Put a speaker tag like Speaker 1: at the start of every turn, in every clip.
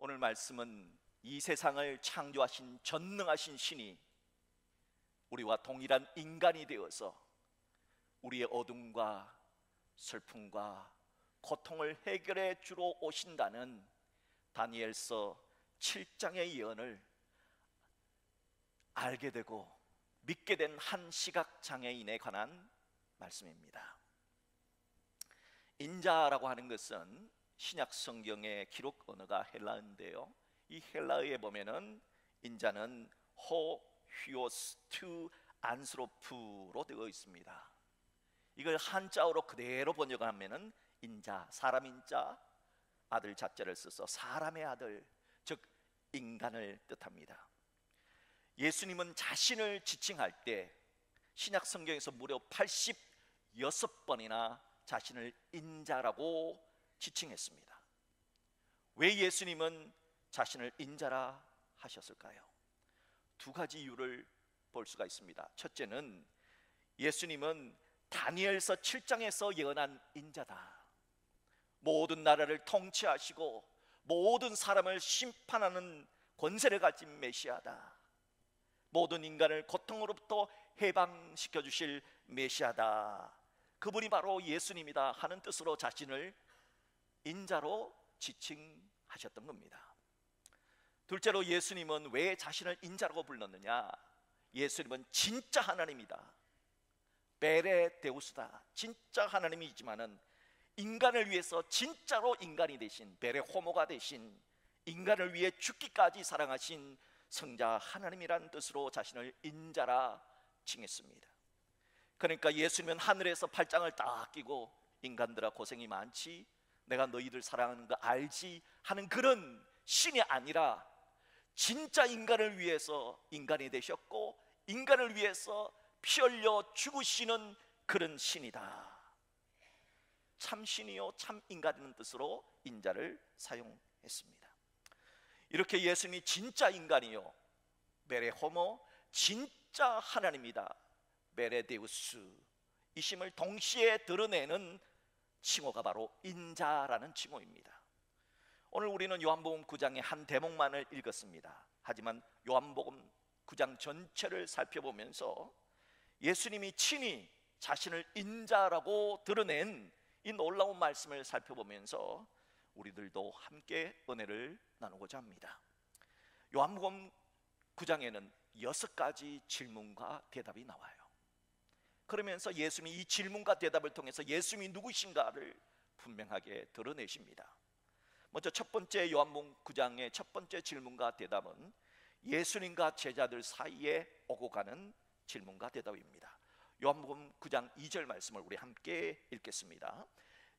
Speaker 1: 오늘 말씀은 이 세상을 창조하신 전능하신 신이 우리와 동일한 인간이 되어서 우리의 어둠과 슬픔과 고통을 해결해 주러 오신다는 다니엘서 7장의 예언을 알게 되고 믿게 된 한 시각장애인에 관한 말씀입니다. 인자라고 하는 것은 신약 성경의 기록 언어가 헬라어인데요, 이 헬라어에 보면은 인자는 호, 휴오스, 투, 안스로프로 되어 있습니다. 이걸 한자어로 그대로 번역하면은 인자, 사람 인자, 아들 자자를 써서 사람의 아들, 즉 인간을 뜻합니다. 예수님은 자신을 지칭할 때 신약 성경에서 무려 86번이나 자신을 인자라고 지칭했습니다. 왜 예수님은 자신을 인자라 하셨을까요? 두 가지 이유를 볼 수가 있습니다. 첫째는 예수님은 다니엘서 7장에서 예언한 인자다. 모든 나라를 통치하시고 모든 사람을 심판하는 권세를 가진 메시아다. 모든 인간을 고통으로부터 해방시켜 주실 메시아다. 그분이 바로 예수님이다 하는 뜻으로 자신을 인자로 지칭하셨던 겁니다. 둘째로 예수님은 왜 자신을 인자라고 불렀느냐? 예수님은 진짜 하나님이다. 베레 데우스다. 진짜 하나님이지만은 인간을 위해서 진짜로 인간이 되신, 베레 호모가 되신, 인간을 위해 죽기까지 사랑하신 성자 하나님이라는 뜻으로 자신을 인자라 칭했습니다. 그러니까 예수님은 하늘에서 팔짱을 딱 끼고 인간들아 고생이 많지, 내가 너희들 사랑하는 거 알지 하는 그런 신이 아니라 진짜 인간을 위해서 인간이 되셨고 인간을 위해서 피 흘려 죽으시는 그런 신이다. 참 신이요 참 인간이라는 뜻으로 인자를 사용했습니다. 이렇게 예수님이 진짜 인간이요 메레 호모, 진짜 하나님이다, 메레 데우스, 이심을 동시에 드러내는 칭호가 바로 인자라는 칭호입니다. 오늘 우리는 요한복음 9장의 한 대목만을 읽었습니다. 하지만 요한복음 9장 전체를 살펴보면서 예수님이 친히 자신을 인자라고 드러낸 이 놀라운 말씀을 살펴보면서 우리들도 함께 은혜를 나누고자 합니다. 요한복음 9장에는 6가지 질문과 대답이 나와요. 그러면서 예수님이 이 질문과 대답을 통해서 예수님이 누구신가를 분명하게 드러내십니다. 먼저 첫 번째 요한복음 9장의 첫 번째 질문과 대답은 예수님과 제자들 사이에 오고 가는 질문과 대답입니다. 요한복음 9장 2절 말씀을 우리 함께 읽겠습니다.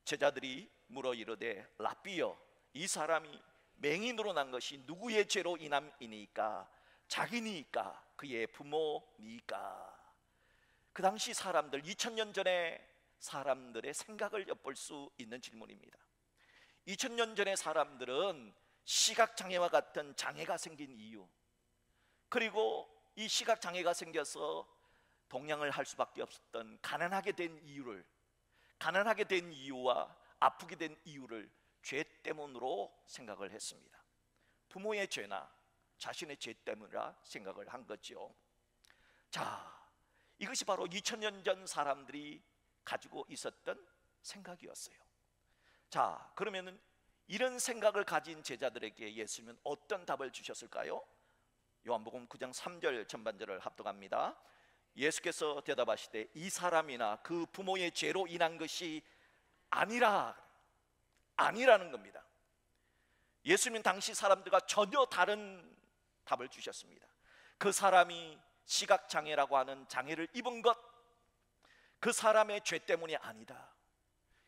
Speaker 1: 제자들이 물어 이르되 랍비여, 이 사람이 맹인으로 난 것이 누구의 죄로 인함이니까? 자기니까? 그의 부모니까? 그 당시 사람들, 2000년 전에 사람들의 생각을 엿볼 수 있는 질문입니다. 2000년 전의 사람들은 시각장애와 같은 장애가 생긴 이유, 그리고 이 시각장애가 생겨서 동양을 할 수밖에 없었던 가난하게 된 이유를, 가난하게 된 이유와 아프게 된 이유를 죄 때문으로 생각을 했습니다. 부모의 죄나 자신의 죄 때문이라 생각을 한 거죠. 자, 이것이 바로 2000년 전 사람들이 가지고 있었던 생각이었어요. 자, 그러면은 이런 생각을 가진 제자들에게 예수님은 어떤 답을 주셨을까요? 요한복음 9장 3절 전반절을 합독합니다. 예수께서 대답하시되 이 사람이나 그 부모의 죄로 인한 것이 아니라는 겁니다. 예수님은 당시 사람들과 전혀 다른 답을 주셨습니다. 그 사람이 시각장애라고 하는 장애를 입은 것, 그 사람의 죄 때문이 아니다.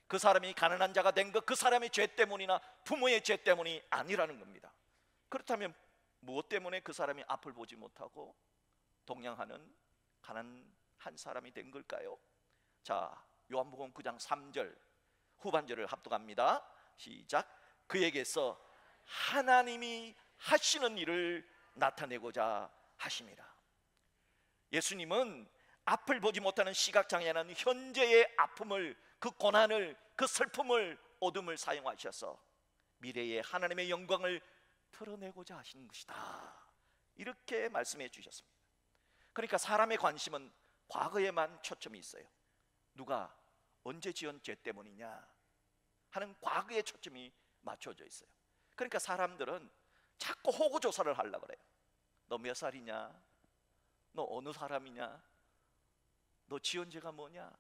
Speaker 1: 그 사람이 가난한 자가 된 것, 그 사람의 죄 때문이나 부모의 죄 때문이 아니라는 겁니다. 그렇다면 무엇 때문에 그 사람이 앞을 보지 못하고 동양하는 가난한 사람이 된 걸까요? 자, 요한복음 9장 3절 후반절을 합독합니다. 시작. 그에게서 하나님이 하시는 일을 나타내고자 하심이라. 예수님은 앞을 보지 못하는 시각장애는 현재의 아픔을, 그 고난을, 그 슬픔을, 어둠을 사용하셔서 미래의 하나님의 영광을 드러내고자 하시는 것이다. 이렇게 말씀해 주셨습니다. 그러니까 사람의 관심은 과거에만 초점이 있어요. 누가 언제 지은 죄 때문이냐 하는 과거에 초점이 맞춰져 있어요. 그러니까 사람들은 자꾸 호구조사를 하려고 그래요. 너 몇 살이냐? 너 어느 사람이냐? 너 지은 죄가 뭐냐?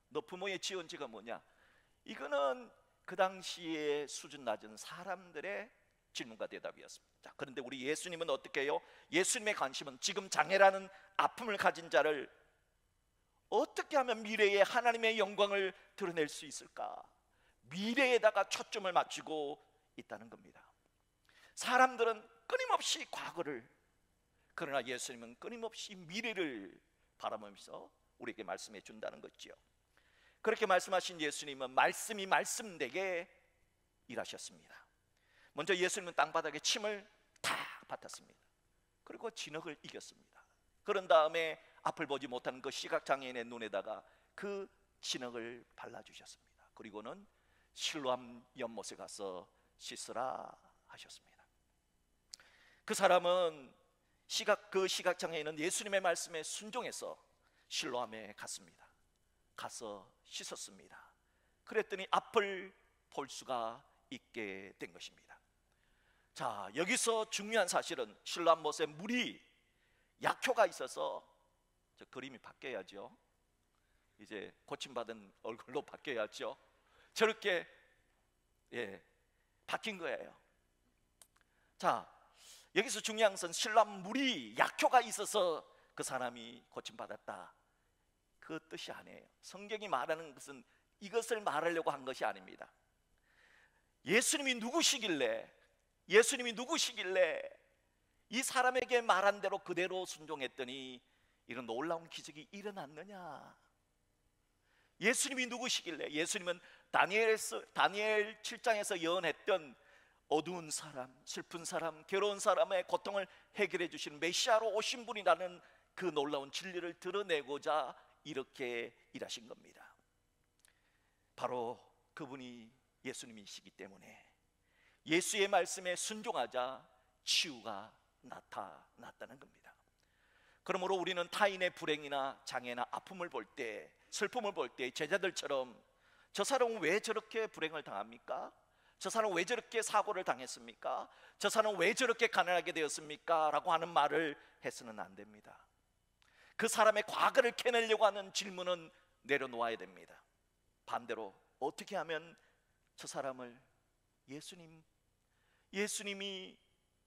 Speaker 1: 너 부모의 지은 죄가 뭐냐? 이거는 그 당시에 수준 낮은 사람들의 질문과 대답이었습니다. 자, 그런데 우리 예수님은 어떻게 해요? 예수님의 관심은 지금 장애라는 아픔을 가진 자를 어떻게 하면 미래에 하나님의 영광을 드러낼 수 있을까? 미래에다가 초점을 맞추고 있다는 겁니다. 사람들은 끊임없이 과거를, 그러나 예수님은 끊임없이 미래를 바라보면서 우리에게 말씀해 준다는 거지요. 그렇게 말씀하신 예수님은 말씀이 말씀되게 일하셨습니다. 먼저 예수님은 땅바닥에 침을 다 뱉었습니다. 그리고 진흙을 이겼습니다. 그런 다음에 앞을 보지 못하는 그 시각장애인의 눈에다가 그 진흙을 발라주셨습니다. 그리고는 실로암 연못에 가서 씻으라 하셨습니다. 그 사람은 그 시각장애인은 예수님의 말씀에 순종해서 실로암에 갔습니다. 가서 씻었습니다. 그랬더니 앞을 볼 수가 있게 된 것입니다. 자, 여기서 중요한 사실은 실로암 못에 물이 약효가 있어서, 저 그림이 바뀌어야죠. 이제 고침받은 얼굴로 바뀌어야죠. 저렇게 바뀐 거예요. 자, 여기서 중요한 것은 실로암 물이 약효가 있어서 그 사람이 고침받았다, 그 뜻이 아니에요. 성경이 말하는 것은 이것을 말하려고 한 것이 아닙니다. 예수님이 누구시길래 이 사람에게 말한 대로 그대로 순종했더니 이런 놀라운 기적이 일어났느냐? 예수님이 누구시길래? 예수님은 다니엘 7장에서 예언했던 어두운 사람, 슬픈 사람, 괴로운 사람의 고통을 해결해 주시는 메시아로 오신 분이라는 그 놀라운 진리를 드러내고자 이렇게 일하신 겁니다. 바로 그분이 예수님이시기 때문에 예수의 말씀에 순종하자 치유가 나타났다는 겁니다. 그러므로 우리는 타인의 불행이나 장애나 아픔을 볼 때, 슬픔을 볼 때 제자들처럼 저 사람은 왜 저렇게 불행을 당합니까? 저 사람은 왜 저렇게 사고를 당했습니까? 저 사람은 왜 저렇게 가난하게 되었습니까? 라고 하는 말을 해서는 안 됩니다. 그 사람의 과거를 캐내려고 하는 질문은 내려놓아야 됩니다. 반대로 어떻게 하면 저 사람을 예수님이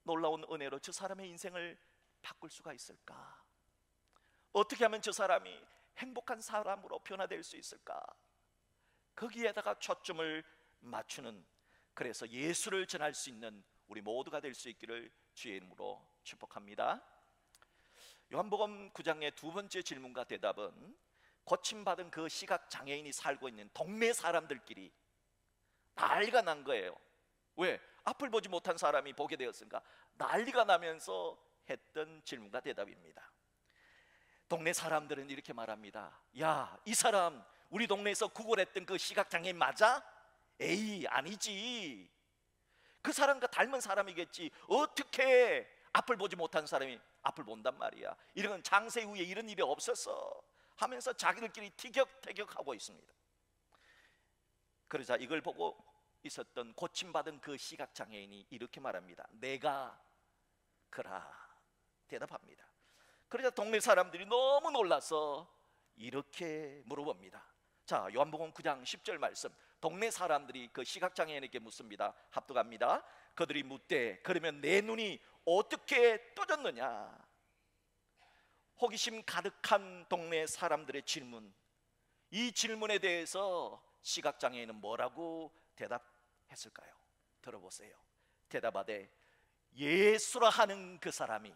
Speaker 1: 놀라운 은혜로 저 사람의 인생을 바꿀 수가 있을까? 어떻게 하면 저 사람이 행복한 사람으로 변화될 수 있을까? 거기에다가 초점을 맞추는, 그래서 예수를 전할 수 있는 우리 모두가 될 수 있기를 주의 이름으로 축복합니다. 요한복음 9장의 두 번째 질문과 대답은 고침받은 그 시각장애인이 살고 있는 동네 사람들끼리 난리가 난 거예요. 왜? 앞을 보지 못한 사람이 보게 되었으니까 난리가 나면서 했던 질문과 대답입니다. 동네 사람들은 이렇게 말합니다. 야, 이 사람 우리 동네에서 구걸했던 그 시각장애인 맞아? 에이, 아니지. 그 사람과 닮은 사람이겠지. 어떻게 앞을 보지 못한 사람이 앞을 본단 말이야. 이런 장세 후에 이런 일이 없었어 하면서 자기들끼리 티격태격하고 있습니다. 그러자 이걸 보고 있었던 고침받은 그 시각장애인이 이렇게 말합니다. 내가 그라 대답합니다. 그러자 동네 사람들이 너무 놀라서 이렇게 물어봅니다. 자, 요한복음 9장 10절 말씀, 동네 사람들이 그 시각장애인에게 묻습니다. 합독합니다. 그들이 묻되 그러면 내 눈이 어떻게 떠졌느냐? 호기심 가득한 동네 사람들의 질문, 이 질문에 대해서 시각장애인은 뭐라고 대답했을까요? 들어보세요. 대답하되 예수라 하는 그 사람이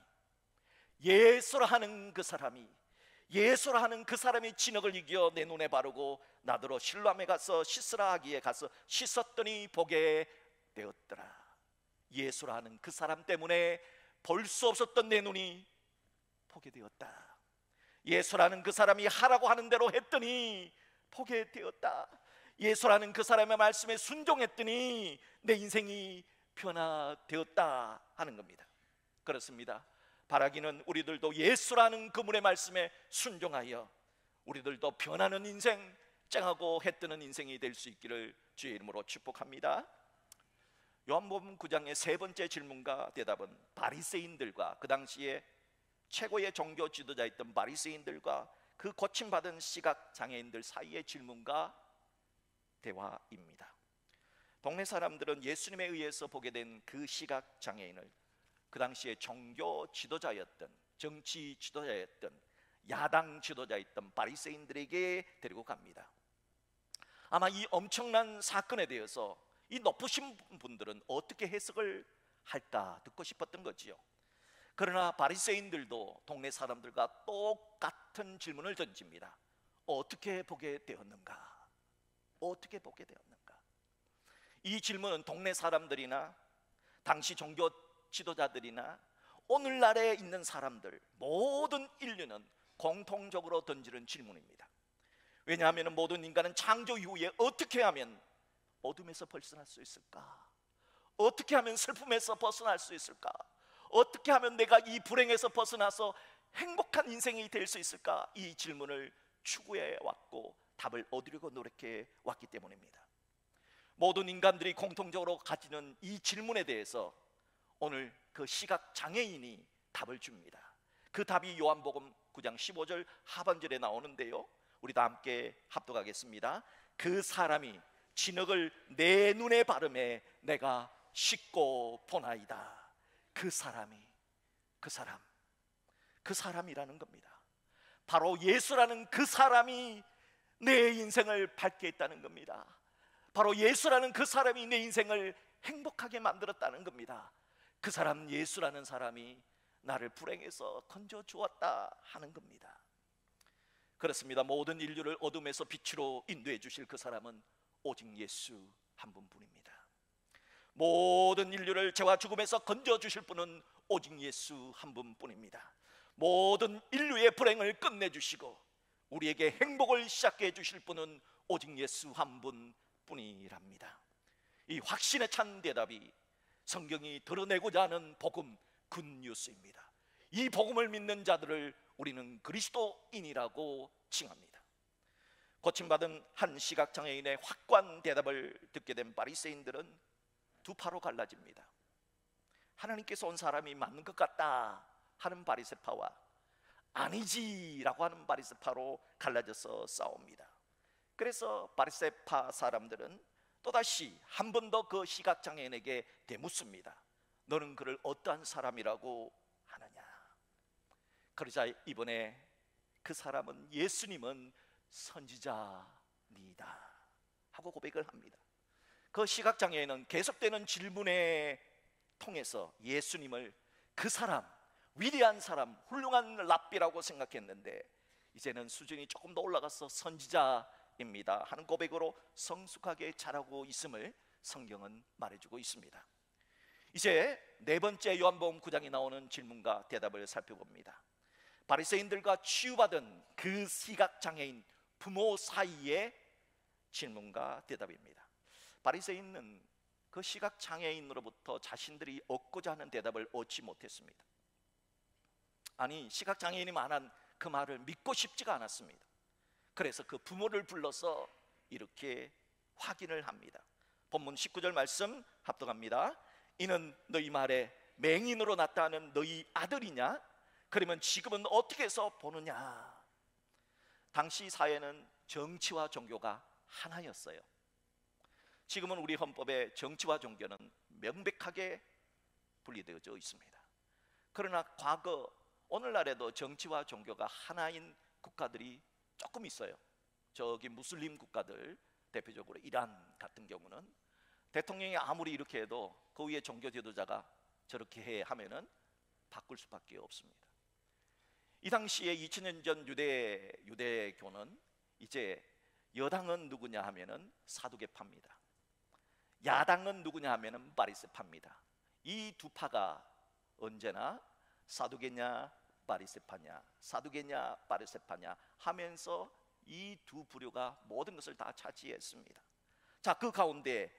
Speaker 1: 진흙을 이겨 내 눈에 바르고 나더러 실로암에 가서 씻으라 하기에 가서 씻었더니 보게 되었더라. 예수라 하는 그 사람 때문에 볼 수 없었던 내 눈이 보게 되었다. 예수라는 그 사람이 하라고 하는 대로 했더니 보게 되었다. 예수라는 그 사람의 말씀에 순종했더니 내 인생이 변화되었다 하는 겁니다. 그렇습니다. 바라기는 우리들도 예수라는 그분의 말씀에 순종하여 우리들도 변하는 인생, 쨍하고 해뜨는 인생이 될 수 있기를 주의 이름으로 축복합니다. 요한복음 9장의 세 번째 질문과 대답은 바리새인들과, 그 당시에 최고의 종교 지도자였던 바리새인들과 그 고침받은 시각 장애인들 사이의 질문과 대화입니다. 동네 사람들은 예수님에 의해서 보게 된 그 시각 장애인을 그 당시에 종교 지도자였던, 정치 지도자였던, 야당 지도자였던 바리새인들에게 데리고 갑니다. 아마 이 엄청난 사건에 대해서 이 높으신 분들은 어떻게 해석을 할까 듣고 싶었던 거지요. 그러나 바리새인들도 동네 사람들과 똑같은 질문을 던집니다. 어떻게 보게 되었는가? 어떻게 보게 되었는가? 이 질문은 동네 사람들이나 당시 종교 지도자들이나 오늘날에 있는 사람들, 모든 인류는 공통적으로 던지는 질문입니다. 왜냐하면 모든 인간은 창조 이후에 어떻게 하면 어둠에서 벗어날 수 있을까? 어떻게 하면 슬픔에서 벗어날 수 있을까? 어떻게 하면 내가 이 불행에서 벗어나서 행복한 인생이 될 수 있을까? 이 질문을 추구해 왔고 답을 얻으려고 노력해 왔기 때문입니다. 모든 인간들이 공통적으로 가지는 이 질문에 대해서 오늘 그 시각 장애인이 답을 줍니다. 그 답이 요한복음 9장 15절 하반절에 나오는데요, 우리 다 함께 합독하겠습니다. 그 사람이 진흙을 내 눈에 바르매 내가 씻고 보나이다. 그 사람이, 그 사람이라는 겁니다. 바로 예수라는 그 사람이 내 인생을 밝게 했다는 겁니다. 바로 예수라는 그 사람이 내 인생을 행복하게 만들었다는 겁니다. 그 사람, 예수라는 사람이 나를 불행에서 건져 주었다 하는 겁니다. 그렇습니다. 모든 인류를 어둠에서 빛으로 인도해 주실 그 사람은 오직 예수 한 분뿐입니다. 모든 인류를 죄와 죽음에서 건져 주실 분은 오직 예수 한 분뿐입니다. 모든 인류의 불행을 끝내주시고 우리에게 행복을 시작해 주실 분은 오직 예수 한 분뿐이랍니다. 이 확신에 찬 대답이 성경이 드러내고자 하는 복음, 굿뉴스입니다. 이 복음을 믿는 자들을 우리는 그리스도인이라고 칭합니다. 고침받은 한 시각장애인의 확고한 대답을 듣게 된 바리새인들은 두 파로 갈라집니다. 하나님께서 온 사람이 맞는 것 같다 하는 바리새파와 아니지라고 하는 바리새파로 갈라져서 싸웁니다. 그래서 바리새파 사람들은 또다시 한 번 더 그 시각장애인에게 되묻습니다. 너는 그를 어떠한 사람이라고 하느냐? 그러자 이번에 그 사람은 예수님은 선지자니이다 하고 고백을 합니다. 그 시각장애인은 계속되는 질문에 통해서 예수님을 그 사람, 위대한 사람, 훌륭한 랍비라고 생각했는데 이제는 수준이 조금 더 올라가서 선지자입니다 하는 고백으로 성숙하게 자라고 있음을 성경은 말해주고 있습니다. 이제 네 번째 요한복음 9장에 나오는 질문과 대답을 살펴봅니다. 바리새인들과 치유받은 그 시각장애인 부모 사이의 질문과 대답입니다. 바리새인은 그 시각장애인으로부터 자신들이 얻고자 하는 대답을 얻지 못했습니다. 아니, 시각장애인이 말한 그 말을 믿고 싶지가 않았습니다. 그래서 그 부모를 불러서 이렇게 확인을 합니다. 본문 19절 말씀 합독합니다. 이는 너희 말에 맹인으로 나타나는 너희 아들이냐? 그러면 지금은 어떻게 해서 보느냐? 당시 사회는 정치와 종교가 하나였어요. 지금은 우리 헌법에 정치와 종교는 명백하게 분리되어져 있습니다. 그러나 과거, 오늘날에도 정치와 종교가 하나인 국가들이 조금 있어요. 저기 무슬림 국가들, 대표적으로 이란 같은 경우는 대통령이 아무리 이렇게 해도 그 위에 종교 지도자가 저렇게 해 하면은 바꿀 수밖에 없습니다. 이 당시에 2000년 전 유대교는 이제 여당은 누구냐 하면은 사두개파입니다. 야당은 누구냐 하면은 바리새파입니다. 이 두 파가 언제나 사두개냐 바리새파냐, 사두개냐 바리새파냐 하면서 이 두 부류가 모든 것을 다 차지했습니다. 자, 그 가운데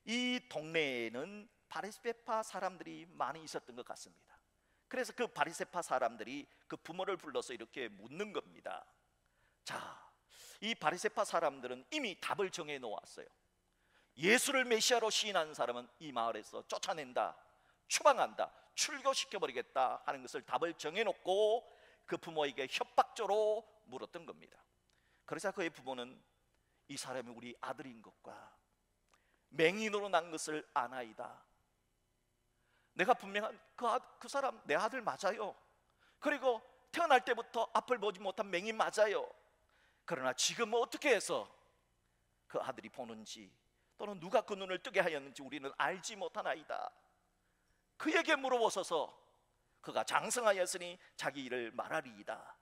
Speaker 1: 이 동네에는 바리새파 사람들이 많이 있었던 것 같습니다. 그래서 그 바리새파 사람들이 그 부모를 불러서 이렇게 묻는 겁니다. 자, 이 바리새파 사람들은 이미 답을 정해 놓았어요. 예수를 메시아로 시인하는 사람은 이 마을에서 쫓아낸다, 추방한다, 출교시켜버리겠다 하는 것을 답을 정해놓고 그 부모에게 협박조로 물었던 겁니다. 그래서 그의 부모는 이 사람이 우리 아들인 것과 맹인으로 난 것을 아나이다. 내가 분명한 그 사람 내 아들 맞아요. 그리고 태어날 때부터 앞을 보지 못한 맹인 맞아요. 그러나 지금 어떻게 해서 그 아들이 보는지 또는 누가 그 눈을 뜨게 하였는지 우리는 알지 못하나이다. 그에게 물어보소서. 그가 장성하였으니 자기 일을 말하리이다.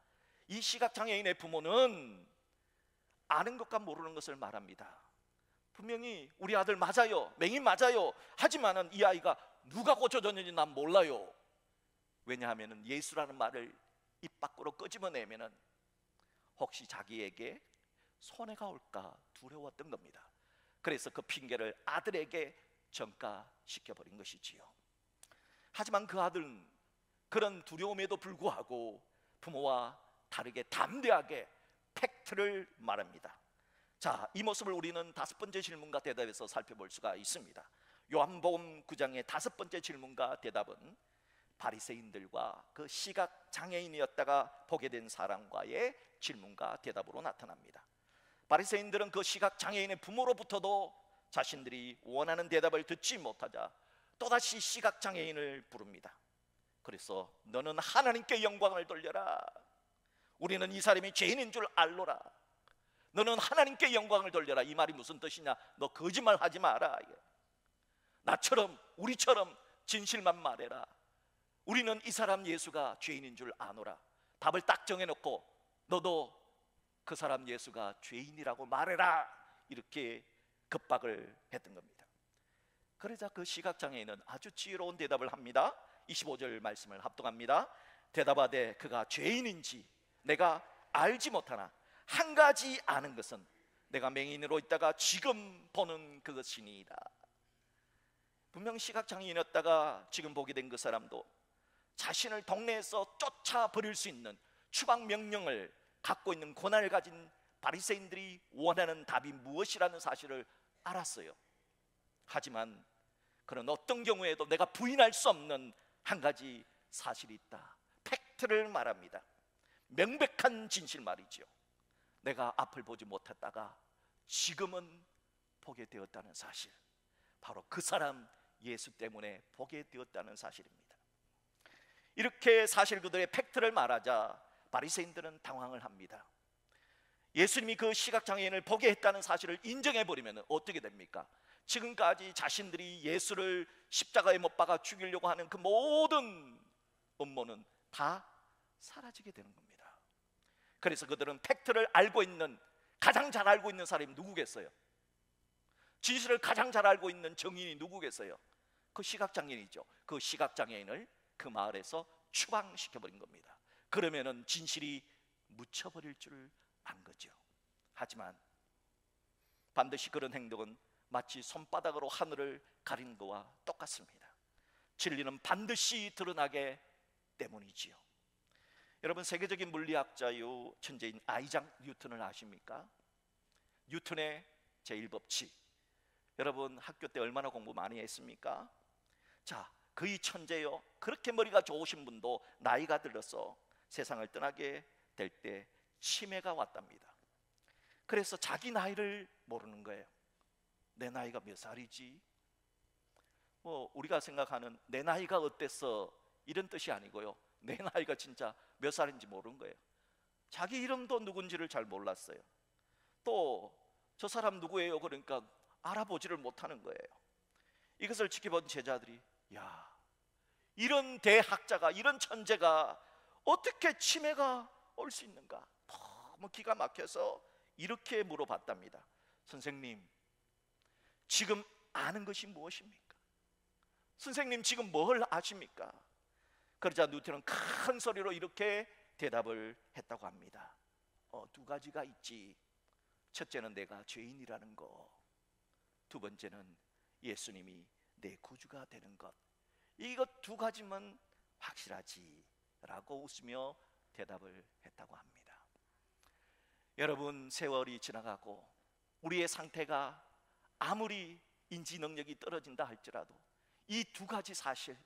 Speaker 1: 이 시각장애인의 부모는 아는 것과 모르는 것을 말합니다. 분명히 우리 아들 맞아요, 맹인 맞아요. 하지만은 이 아이가 누가 고쳐줬는지 난 몰라요. 왜냐하면 예수라는 말을 입 밖으로 끄집어내면은 혹시 자기에게 손해가 올까 두려웠던 겁니다. 그래서 그 핑계를 아들에게 전가시켜버린 것이지요. 하지만 그 아들은 그런 두려움에도 불구하고 부모와 다르게 담대하게 팩트를 말합니다. 자, 이 모습을 우리는 다섯 번째 질문과 대답에서 살펴볼 수가 있습니다. 요한복음 9장의 다섯 번째 질문과 대답은 바리새인들과 그 시각 장애인이었다가 보게 된 사람과의 질문과 대답으로 나타납니다. 바리새인들은 그 시각 장애인의 부모로부터도 자신들이 원하는 대답을 듣지 못하자 또다시 시각 장애인을 부릅니다. 그래서 너는 하나님께 영광을 돌려라. 우리는 이 사람이 죄인인 줄 알노라. 너는 하나님께 영광을 돌려라. 이 말이 무슨 뜻이냐? 너 거짓말하지 마라. 나처럼 우리처럼 진실만 말해라. 우리는 이 사람 예수가 죄인인 줄 아노라. 답을 딱 정해놓고 너도 그 사람 예수가 죄인이라고 말해라. 이렇게 급박을 했던 겁니다. 그러자 그 시각장애인은 아주 지혜로운 대답을 합니다. 25절 말씀을 합독합니다. 대답하되 그가 죄인인지 내가 알지 못하나 한 가지 아는 것은 내가 맹인으로 있다가 지금 보는 그것이니이다. 분명 시각장애인이었다가 지금 보게 된 그 사람도 자신을 동네에서 쫓아버릴 수 있는 추방 명령을 갖고 있는 고난을 가진 바리새인들이 원하는 답이 무엇이라는 사실을 알았어요. 하지만 그런 어떤 경우에도 내가 부인할 수 없는 한 가지 사실이 있다. 팩트를 말합니다. 명백한 진실 말이죠. 내가 앞을 보지 못했다가 지금은 보게 되었다는 사실, 바로 그 사람 예수 때문에 보게 되었다는 사실입니다. 이렇게 사실 그들의 팩트를 말하자 바리새인들은 당황을 합니다. 예수님이 그 시각장애인을 보게 했다는 사실을 인정해버리면 어떻게 됩니까? 지금까지 자신들이 예수를 십자가에 못 박아 죽이려고 하는 그 모든 음모는 다 사라지게 되는 겁니다. 그래서 그들은 팩트를 알고 있는, 가장 잘 알고 있는 사람이 누구겠어요? 진실을 가장 잘 알고 있는 정인이 누구겠어요? 그 시각장애인이죠. 그 시각장애인을 그 마을에서 추방시켜버린 겁니다. 그러면은 진실이 묻혀버릴 줄 안 거죠. 하지만 반드시 그런 행동은 마치 손바닥으로 하늘을 가리는 것과 똑같습니다. 진리는 반드시 드러나게 때문이지요. 여러분, 세계적인 물리학자요 천재인 아이작 뉴턴을 아십니까? 뉴턴의 제1법칙, 여러분 학교 때 얼마나 공부 많이 했습니까? 자, 그의 천재요, 그렇게 머리가 좋으신 분도 나이가 들어서 세상을 떠나게 될 때 치매가 왔답니다. 그래서 자기 나이를 모르는 거예요. 내 나이가 몇 살이지? 우리가 생각하는 내 나이가 어땠어 이런 뜻이 아니고요, 내 나이가 진짜 몇 살인지 모르는 거예요. 자기 이름도 누군지를 잘 몰랐어요. 또 저 사람 누구예요? 그러니까 알아보지를 못하는 거예요. 이것을 지켜본 제자들이, 야, 이런 대학자가, 이런 천재가 어떻게 치매가 올 수 있는가? 너무 기가 막혀서 이렇게 물어봤답니다. 선생님, 지금 아는 것이 무엇입니까? 선생님, 지금 뭘 아십니까? 그러자 뉴턴은 큰 소리로 이렇게 대답을 했다고 합니다. 두 가지가 있지. 첫째는 내가 죄인이라는 거, 두 번째는 예수님이 내 구주가 되는 것, 이것 두 가지면 확실하지 라고 웃으며 대답을 했다고 합니다. 여러분, 세월이 지나가고 우리의 상태가 아무리 인지 능력이 떨어진다 할지라도 이 두 가지 사실,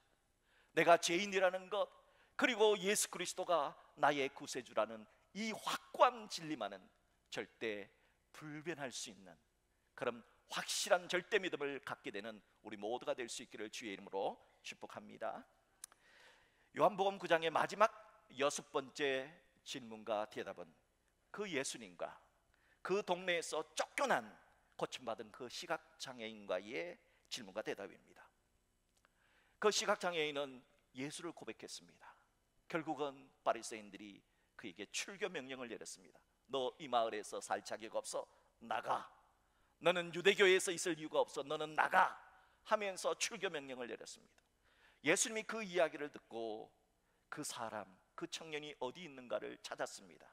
Speaker 1: 내가 죄인이라는 것, 그리고 예수 그리스도가 나의 구세주라는 이 확고한 진리만은 절대 불변할 수 있는 그런 확실한 절대 믿음을 갖게 되는 우리 모두가 될 수 있기를 주의 이름으로 축복합니다. 요한복음 9장의 마지막 6번째 질문과 대답은 그 예수님과 그 동네에서 쫓겨난 고침받은 그 시각장애인과의 질문과 대답입니다. 그 시각장애인은 예수를 고백했습니다. 결국은 바리새인들이 그에게 출교 명령을 내렸습니다. 너 이 마을에서 살 자격 없어, 나가. 너는 유대교에서 있을 이유가 없어, 너는 나가 하면서 출교 명령을 내렸습니다. 예수님이 그 이야기를 듣고 그 사람, 그 청년이 어디 있는가를 찾았습니다.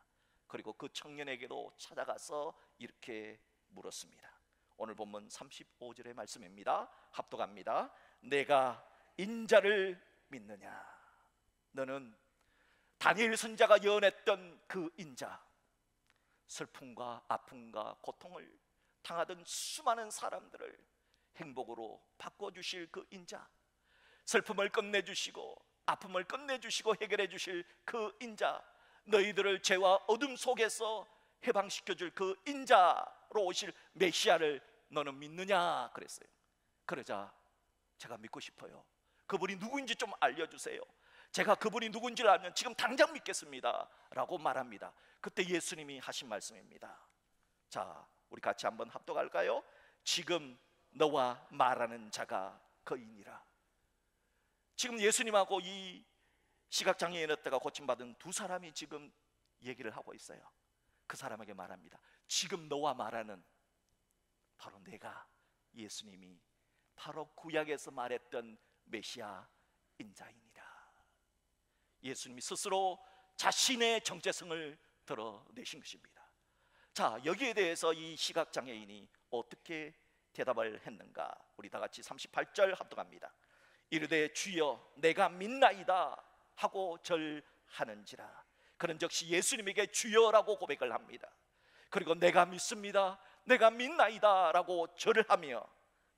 Speaker 1: 그리고 그 청년에게도 찾아가서 이렇게 물었습니다. 오늘 본문 35절의 말씀입니다. 합독합니다. 내가 인자를 믿느냐? 너는 다니엘 선지자가 예언했던 그 인자, 슬픔과 아픔과 고통을 당하던 수많은 사람들을 행복으로 바꿔주실 그 인자, 슬픔을 끝내주시고 아픔을 끝내주시고 해결해 주실 그 인자, 너희들을 죄와 어둠 속에서 해방시켜줄 그 인자로 오실 메시아를 너는 믿느냐 그랬어요. 그러자 제가 믿고 싶어요. 그분이 누구인지 좀 알려주세요. 제가 그분이 누군지를 알면 지금 당장 믿겠습니다 라고 말합니다. 그때 예수님이 하신 말씀입니다. 자, 우리 같이 한번 합독할까요? 지금 너와 말하는 자가 그이니라. 지금 예수님하고 이 시각장애인에다가 고침받은 두 사람이 지금 얘기를 하고 있어요. 그 사람에게 말합니다. 지금 너와 말하는 바로 내가, 예수님이 바로 구약에서 말했던 메시아 인자이니라. 예수님이 스스로 자신의 정체성을 드러내신 것입니다. 자, 여기에 대해서 이 시각장애인이 어떻게 대답을 했는가? 우리 다 같이 38절 합독합니다. 이르되 주여 내가 믿나이다 하고 절하는지라. 그런 즉시 예수님에게 주여라고 고백을 합니다. 그리고 내가 믿습니다, 내가 믿나이다 라고 절을 하며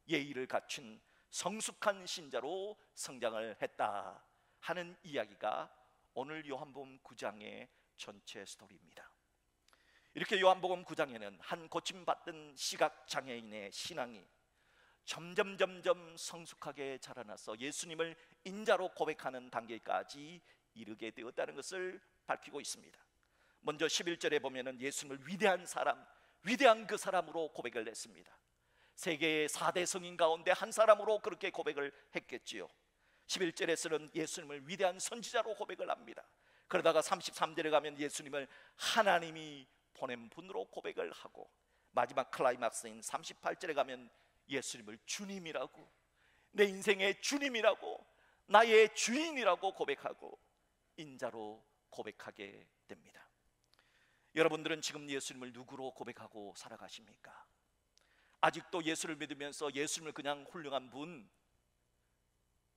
Speaker 1: 예의를 갖춘 성숙한 신자로 성장을 했다 하는 이야기가 오늘 요한복음 9장의 전체 스토리입니다. 이렇게 요한복음 9장에는 한 고침받은 시각장애인의 신앙이 점점 성숙하게 자라나서 예수님을 인자로 고백하는 단계까지 이르게 되었다는 것을 밝히고 있습니다. 먼저 11절에 보면은 예수님을 위대한 사람, 위대한 그 사람으로 고백을 했습니다. 세계의 4대 성인 가운데 한 사람으로 그렇게 고백을 했겠지요. 11절에서는 예수님을 위대한 선지자로 고백을 합니다. 그러다가 33절에 가면 예수님을 하나님이 보낸 분으로 고백을 하고, 마지막 클라이막스인 38절에 가면 예수님을 주님이라고, 내 인생의 주님이라고, 나의 주인이라고 고백하고 인자로 고백하게 됩니다. 여러분들은 지금 예수님을 누구로 고백하고 살아가십니까? 아직도 예수를 믿으면서 예수님을 그냥 훌륭한 분,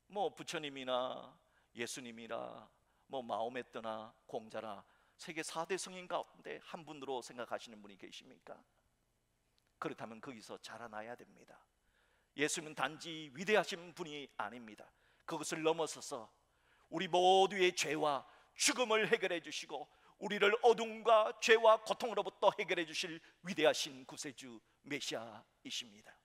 Speaker 1: 뭐 부처님이나 예수님이나 뭐 마호메트나 공자나 세계 4대 성인 가운데 한 분으로 생각하시는 분이 계십니까? 그렇다면 거기서 자라나야 됩니다. 예수님은 단지 위대하신 분이 아닙니다. 그것을 넘어서서 우리 모두의 죄와 죽음을 해결해 주시고 우리를 어둠과 죄와 고통으로부터 해결해 주실 위대하신 구세주 메시아이십니다.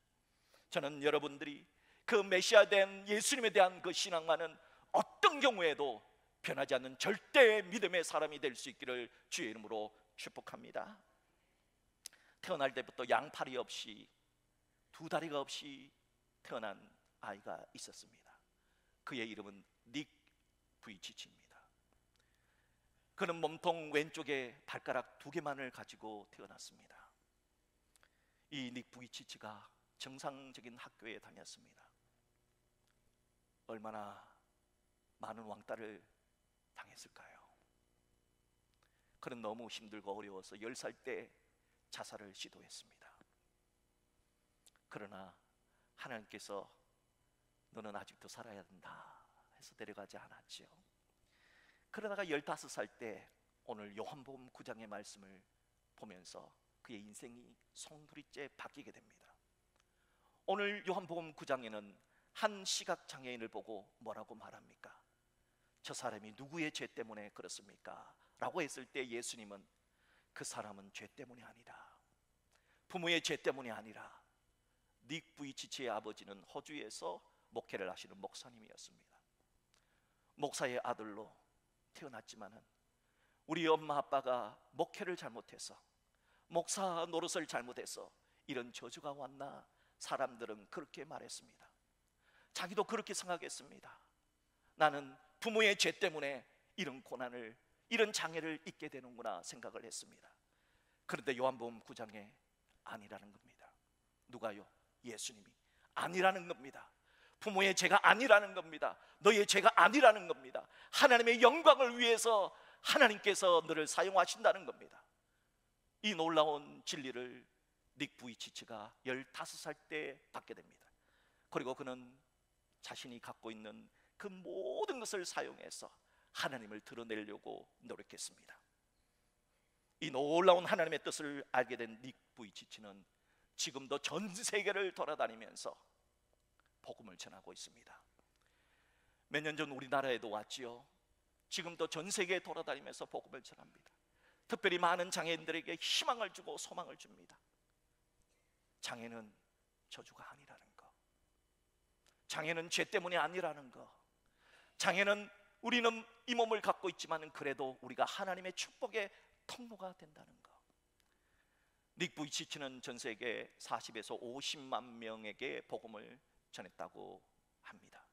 Speaker 1: 저는 여러분들이 그 메시아 된 예수님에 대한 그 신앙만은 어떤 경우에도 변하지 않는 절대 믿음의 사람이 될 수 있기를 주의 이름으로 축복합니다. 태어날 때부터 양팔이 없이 두 다리가 없이 태어난 아이가 있었습니다. 그의 이름은 닉 부이치치입니다. 그는 몸통 왼쪽에 발가락 2개만을 가지고 태어났습니다. 이 닉 부이치치가 정상적인 학교에 다녔습니다. 얼마나 많은 왕따를 당했을까요? 그는 너무 힘들고 어려워서 10살 때 자살을 시도했습니다. 그러나 하나님께서 너는 아직도 살아야 된다 해서 데려가지 않았지요. 그러다가 15살 때 오늘 요한복음 9장의 말씀을 보면서 그의 인생이 송두리째 바뀌게 됩니다. 오늘 요한복음 9장에는 한 시각장애인을 보고 뭐라고 말합니까? 저 사람이 누구의 죄 때문에 그렇습니까? 라고 했을 때 예수님은 그 사람은 죄 때문이 아니다, 부모의 죄 때문이 아니라 닉 부이치치의 아버지는 호주에서 목회를 하시는 목사님이었습니다. 목사의 아들로 태어났지만은 우리 엄마 아빠가 목회를 잘못해서, 목사 노릇을 잘못해서 이런 저주가 왔나? 사람들은 그렇게 말했습니다. 자기도 그렇게 생각했습니다. 나는 부모의 죄 때문에 이런 고난을, 이런 장애를 입게 되는구나 생각을 했습니다. 그런데 요한복음 9장에 아니라는 겁니다. 누가요? 예수님이 아니라는 겁니다. 부모의 죄가 아니라는 겁니다. 너의 죄가 아니라는 겁니다. 하나님의 영광을 위해서 하나님께서 너를 사용하신다는 겁니다. 이 놀라운 진리를 닉 부이치치가 15살 때 받게 됩니다. 그리고 그는 자신이 갖고 있는 그 모든 것을 사용해서 하나님을 드러내려고 노력했습니다. 이 놀라운 하나님의 뜻을 알게 된 닉 부이치치는 지금도 전 세계를 돌아다니면서 복음을 전하고 있습니다. 몇 년 전 우리나라에도 왔지요. 지금도 전 세계에 돌아다니면서 복음을 전합니다. 특별히 많은 장애인들에게 희망을 주고 소망을 줍니다. 장애는 저주가 아니라는 거, 장애는 죄 때문이 아니라는 거, 장애는 우리는 이 몸을 갖고 있지만 그래도 우리가 하나님의 축복의 통로가 된다는 거. 닉 부이치치는 전 세계 40에서 50만 명에게 복음을 전했다고 합니다.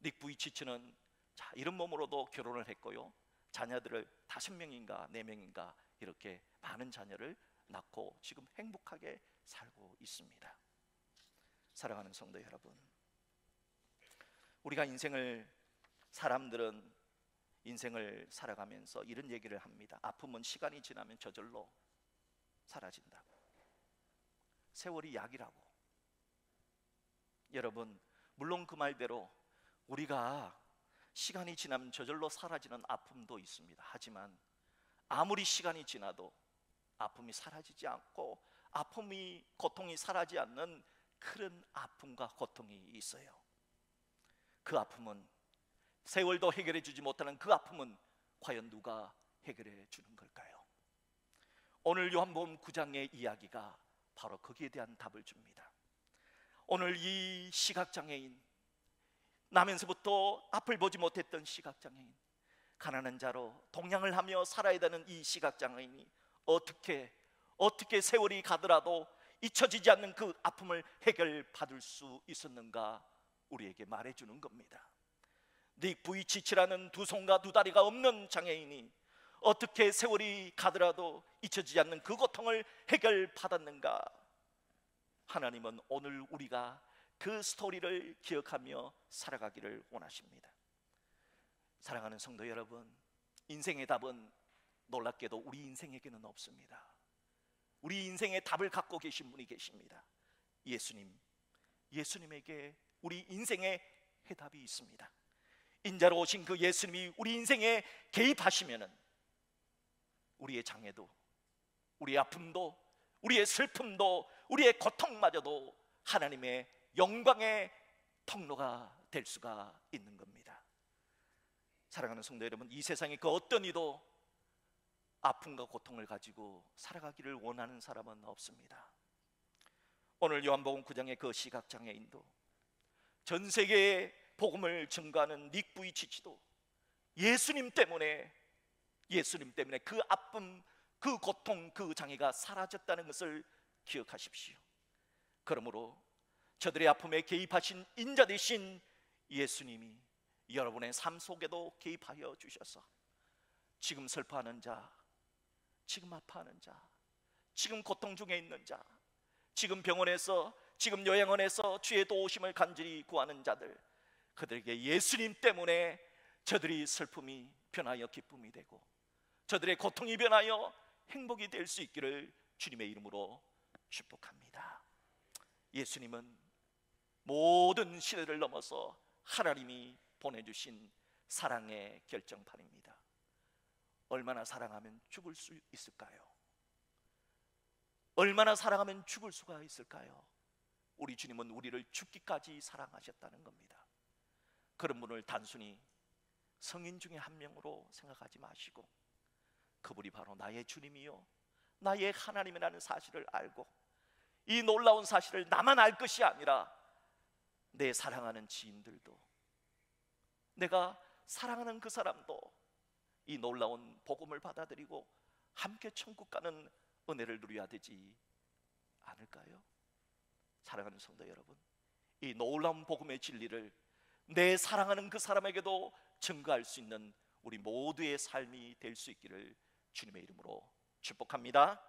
Speaker 1: 닉 부이치치는 이런 몸으로도 결혼을 했고요, 자녀들을 5명인가 4명인가 이렇게 많은 자녀를 낳고 지금 행복하게 살고 있습니다. 사랑하는 성도 여러분, 우리가 사람들은 인생을 살아가면서 이런 얘기를 합니다. 아픔은 시간이 지나면 저절로 사라진다고. 세월이 약이라고. 여러분, 물론 그 말대로 우리가 시간이 지나면 저절로 사라지는 아픔도 있습니다. 하지만 아무리 시간이 지나도 아픔이 사라지지 않고 고통이 사라지지 않는 그런 아픔과 고통이 있어요. 그 아픔은, 세월도 해결해 주지 못하는 그 아픔은 과연 누가 해결해 주는 걸까요? 오늘 요한복음 9장의 이야기가 바로 거기에 대한 답을 줍니다. 오늘 이 시각장애인, 나면서부터 앞을 보지 못했던 시각장애인, 가난한 자로 동양을 하며 살아야 되는 이 시각장애인이 어떻게 세월이 가더라도 잊혀지지 않는 그 아픔을 해결받을 수 있었는가 우리에게 말해주는 겁니다. 닉 부이치치라는 두 손과 두 다리가 없는 장애인이 어떻게 세월이 가더라도 잊혀지지 않는 그 고통을 해결받았는가? 하나님은 오늘 우리가 그 스토리를 기억하며 살아가기를 원하십니다. 사랑하는 성도 여러분, 인생의 답은 놀랍게도 우리 인생에게는 없습니다. 우리 인생의 답을 갖고 계신 분이 계십니다. 예수님에게 우리 인생의 해답이 있습니다. 인자로 오신 그 예수님이 우리 인생에 개입하시면은 우리의 장애도, 우리의 아픔도, 우리의 슬픔도, 우리의 고통마저도 하나님의 영광의 통로가 될 수가 있는 겁니다. 사랑하는 성도 여러분, 이 세상에 그 어떤 이도 아픔과 고통을 가지고 살아가기를 원하는 사람은 없습니다. 오늘 요한복음 9장의 그 시각장애인도, 전 세계에 복음을 증거하는 닉 부이치치도 예수님 때문에 그 아픔, 그 고통, 그 장애가 사라졌다는 것을 기억하십시오. 그러므로 저들의 아픔에 개입하신 인자 되신 예수님이 여러분의 삶 속에도 개입하여 주셔서 지금 슬퍼하는 자, 지금 아파하는 자, 지금 고통 중에 있는 자, 지금 병원에서, 지금 요양원에서 주의 도우심을 간절히 구하는 자들, 그들에게 예수님 때문에 저들이 슬픔이 변하여 기쁨이 되고 저들의 고통이 변하여 행복이 될 수 있기를 주님의 이름으로 축복합니다. 예수님은 모든 시대를 넘어서 하나님이 보내주신 사랑의 결정판입니다. 얼마나 사랑하면 죽을 수 있을까요? 얼마나 사랑하면 죽을 수가 있을까요? 우리 주님은 우리를 죽기까지 사랑하셨다는 겁니다. 그런 분을 단순히 성인 중에 한 명으로 생각하지 마시고 그분이 바로 나의 주님이요 나의 하나님이라는 사실을 알고 이 놀라운 사실을 나만 알 것이 아니라 내 사랑하는 지인들도, 내가 사랑하는 그 사람도 이 놀라운 복음을 받아들이고 함께 천국 가는 은혜를 누려야 되지 않을까요? 사랑하는 성도 여러분, 이 놀라운 복음의 진리를 내 사랑하는 그 사람에게도 증거할 수 있는 우리 모두의 삶이 될 수 있기를 주님의 이름으로 축복합니다.